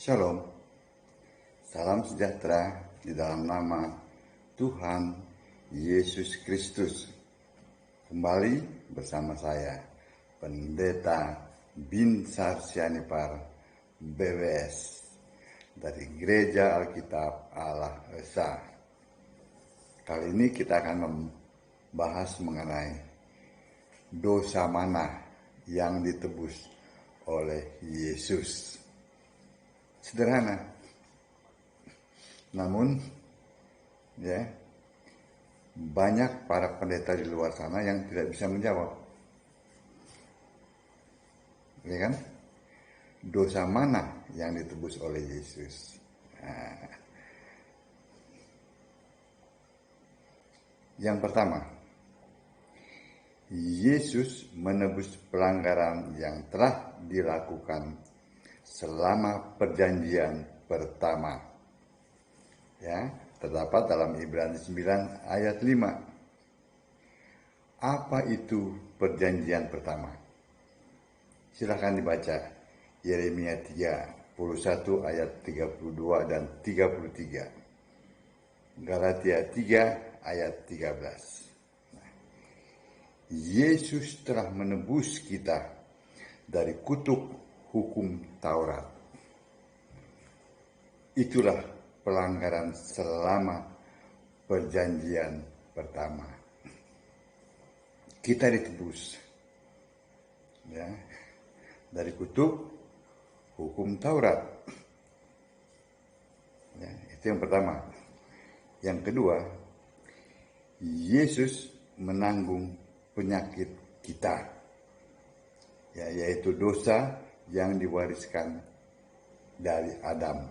Shalom, salam sejahtera di dalam nama Tuhan Yesus Kristus. Kembali bersama saya, Pendeta Binsar Sianipar BWS dari Gereja Alkitab Allah Esa. Kali ini kita akan membahas mengenai dosa mana yang ditebus oleh Yesus. Sederhana, namun banyak para pendeta di luar sana yang tidak bisa menjawab, ya kan? Dosa mana yang ditebus oleh Yesus? Yang pertama, Yesus menebus pelanggaran yang telah dilakukan selama perjanjian pertama. Ya, terdapat dalam Ibrani 9 ayat 5. Apa itu perjanjian pertama? Silahkan dibaca Yeremia 31 ayat 32 dan 33. Galatia 3 ayat 13. Yesus telah menebus kita dari kutuk hukum Taurat. Itulah pelanggaran selama perjanjian pertama. Kita ditebus dari kutuk hukum Taurat. Itu yang pertama. Yang kedua, Yesus menanggung penyakit kita, yaitu dosa yang diwariskan dari Adam.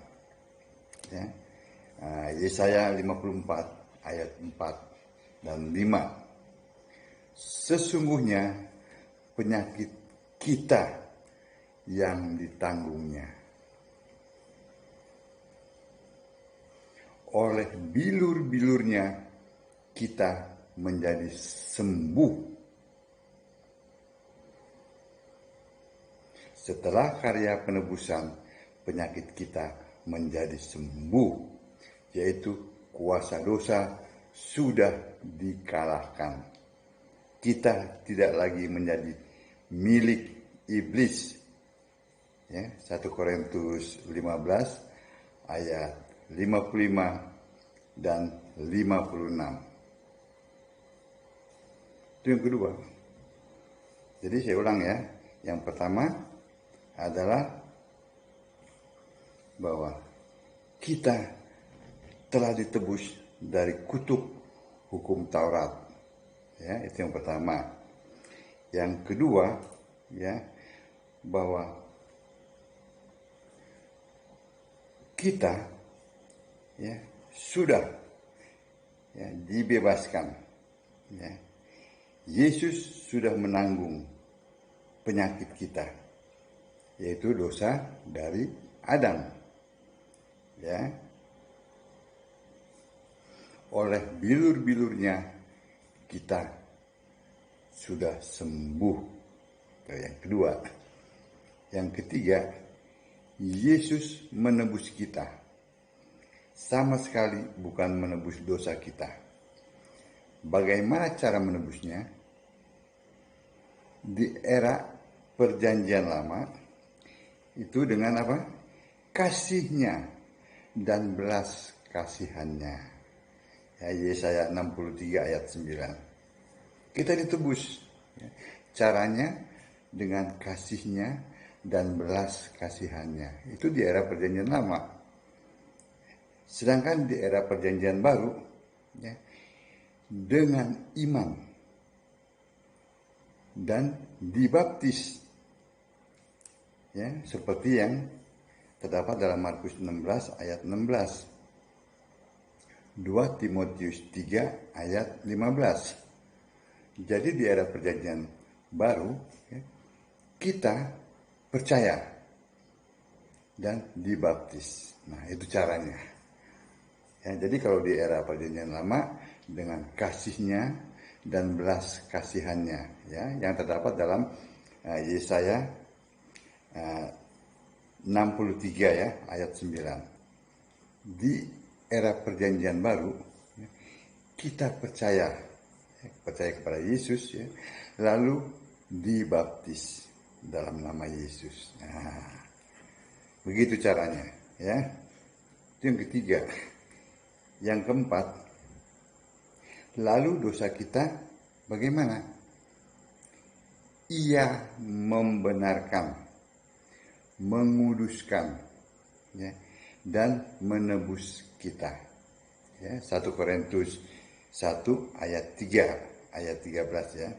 Yesaya 54 ayat 4 dan 5. Sesungguhnya penyakit kita yang ditanggungnya. Oleh bilur-bilurnya kita menjadi sembuh. Setelah karya penebusan, penyakit kita menjadi sembuh, yaitu kuasa dosa sudah dikalahkan. Kita tidak lagi menjadi milik iblis. 1 Korintus 15 ayat 55 dan 56. Itu yang kedua. Jadi saya ulang ya. Yang pertama adalah bahwa kita telah ditebus dari kutuk hukum Taurat. Itu yang pertama. Yang kedua, bahwa kita sudah dibebaskan. Yesus sudah menanggung penyakit kita, yaitu dosa dari Adam. Oleh bilur-bilurnya kita sudah sembuh. Itu yang kedua. Yang ketiga, Yesus menebus kita. Sama sekali bukan menebus dosa kita. Bagaimana cara menebusnya? Di era perjanjian lama itu dengan apa? Kasihnya dan belas kasihannya. Yesaya 63 ayat 9. Kita ditebus. Caranya dengan kasihnya dan belas kasihannya. Itu di era perjanjian lama. Sedangkan di era perjanjian baru, dengan iman dan dibaptis, seperti yang terdapat dalam Markus 16 ayat 16, 2 Timotius 3 ayat 15. Jadi di era perjanjian baru, kita percaya dan dibaptis. Nah, itu caranya. Jadi kalau di era perjanjian lama dengan kasihnya dan belas kasihannya, yang terdapat dalam Yesaya 63 ya, ayat 9. Di era perjanjian baru, kita percaya kepada Yesus ya, lalu dibaptis dalam nama Yesus. Nah, begitu caranya ya. Itu yang ketiga. Yang keempat, lalu dosa kita bagaimana? Ia membenarkan, menguduskan ya, dan menebus kita. Ya, 1 Korintus 1 ayat 3 ayat 13 ya.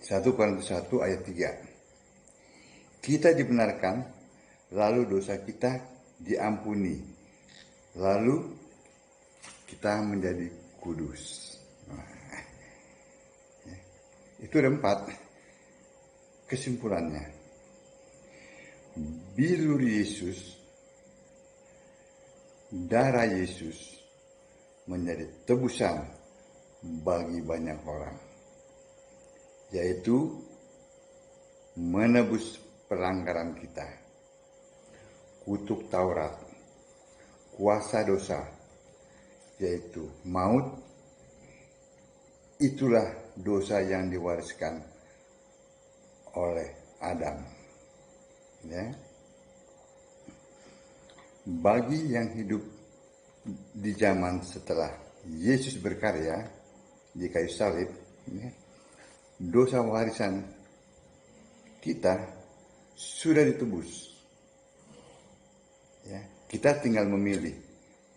1 Korintus 1 ayat 3. Kita dibenarkan, lalu dosa kita diampuni, lalu kita menjadi kudus. Nah, ya. Itu ada 4. Kesimpulannya, bilur Yesus, darah Yesus menjadi tebusan bagi banyak orang, yaitu menebus pelanggaran kita, kutuk Taurat, kuasa dosa, yaitu maut. Itulah dosa yang diwariskan oleh Adam. Ya. Bagi yang hidup di zaman setelah Yesus berkarya di kayu salib, ya, dosa warisan kita sudah ditebus. Ya, kita tinggal memilih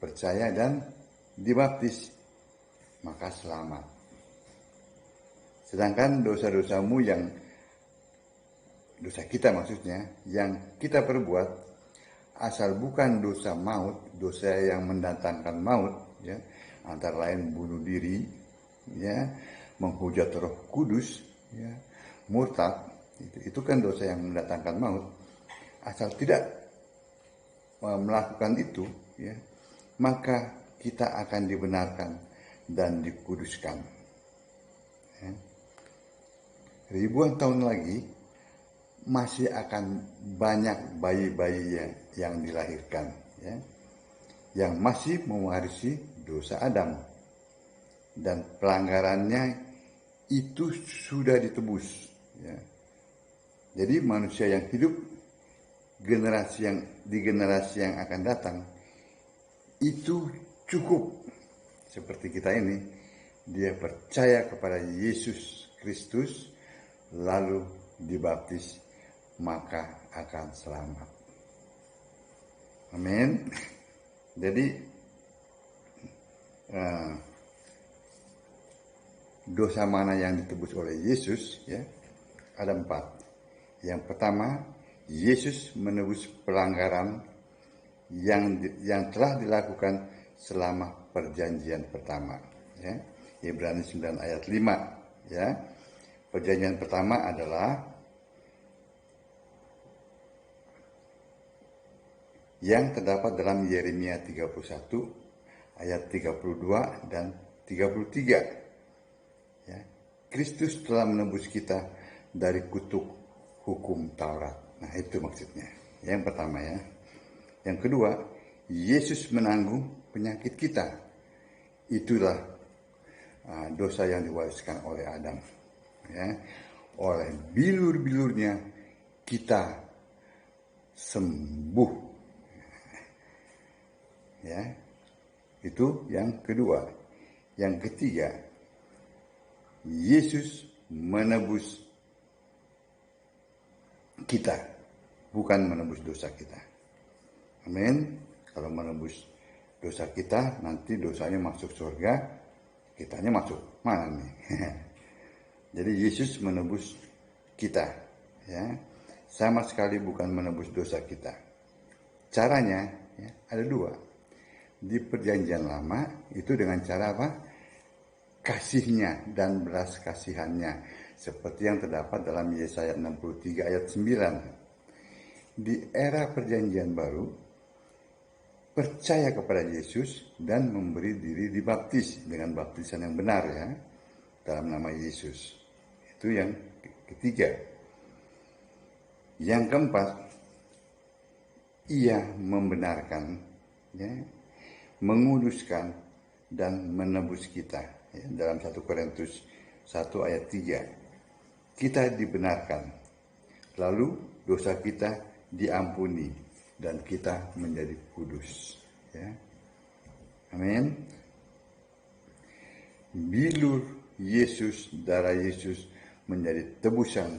percaya dan dibaptis, maka selamat. Sedangkan dosa-dosamu dosa kita maksudnya, yang kita perbuat, asal bukan dosa maut, dosa yang mendatangkan maut, ya, antara lain bunuh diri, ya, menghujat Roh Kudus, ya, murtad, itu kan dosa yang mendatangkan maut. Asal tidak melakukan itu, ya, maka kita akan dibenarkan dan dikuduskan. Ya. Ribuan tahun lagi masih akan banyak bayi-bayi yang dilahirkan, ya, yang masih mewarisi dosa Adam, dan pelanggarannya itu sudah ditebus. Ya. Jadi manusia yang hidup di generasi yang akan datang itu cukup seperti kita ini, dia percaya kepada Yesus Kristus lalu dibaptis, maka akan selamat. Amin. Jadi dosa mana yang ditebus oleh Yesus, ya, ada 4. Yang pertama, Yesus menebus pelanggaran yang telah dilakukan selama perjanjian pertama, ya. Ibrani 9 ayat 5, ya. Perjanjian pertama adalah yang terdapat dalam Yeremia 31 ayat 32 dan 33. Ya. Kristus telah menebus kita dari kutuk hukum Taurat. Nah, itu maksudnya. Yang pertama, ya. Yang kedua, Yesus menanggung penyakit kita. Itulah dosa yang diwariskan oleh Adam. Ya. Oleh bilur-bilurnya kita sembuh. Ya. Itu yang kedua. Yang ketiga, Yesus menebus kita, bukan menebus dosa kita. Amin. Kalau menebus dosa kita, nanti dosanya masuk surga, kitanya masuk mana nih? Jadi Yesus menebus kita, ya. Sama sekali bukan menebus dosa kita. Caranya, ya, ada 2. Di perjanjian lama itu dengan cara apa? Kasihnya dan belas kasihannya, seperti yang terdapat dalam Yesaya 63 ayat 9. Di era perjanjian baru, percaya kepada Yesus dan memberi diri dibaptis dengan baptisan yang benar, ya, dalam nama Yesus. Itu yang ketiga. Yang keempat, ia membenarkan, ya, menguduskan dan menebus kita. Ya, dalam 1 Korintus 1 ayat 3, kita dibenarkan, lalu dosa kita diampuni dan kita menjadi kudus. Ya. Amin. Bilur Yesus, darah Yesus menjadi tebusan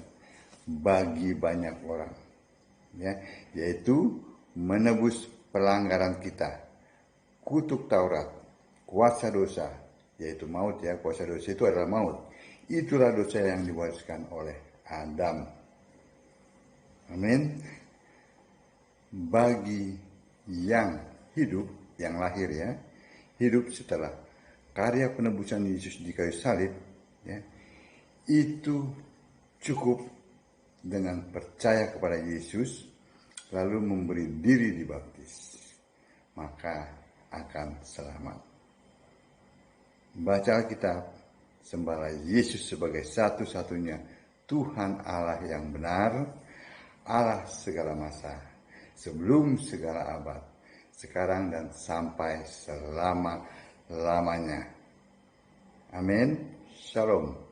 bagi banyak orang, ya, yaitu menebus pelanggaran kita, kutuk Taurat, kuasa dosa, yaitu maut, ya, kuasa dosa itu adalah maut. Itulah dosa yang diwariskan oleh Adam. Amin. Bagi yang hidup, yang lahir, ya, hidup setelah karya penebusan Yesus di kayu salib, ya, itu cukup dengan percaya kepada Yesus lalu memberi diri dibaptis, maka akan selamat. Baca Alkitab, sembahlah Yesus sebagai satu-satunya Tuhan Allah yang benar, Allah segala masa, sebelum segala abad, sekarang dan sampai selama-lamanya. Amin. Shalom.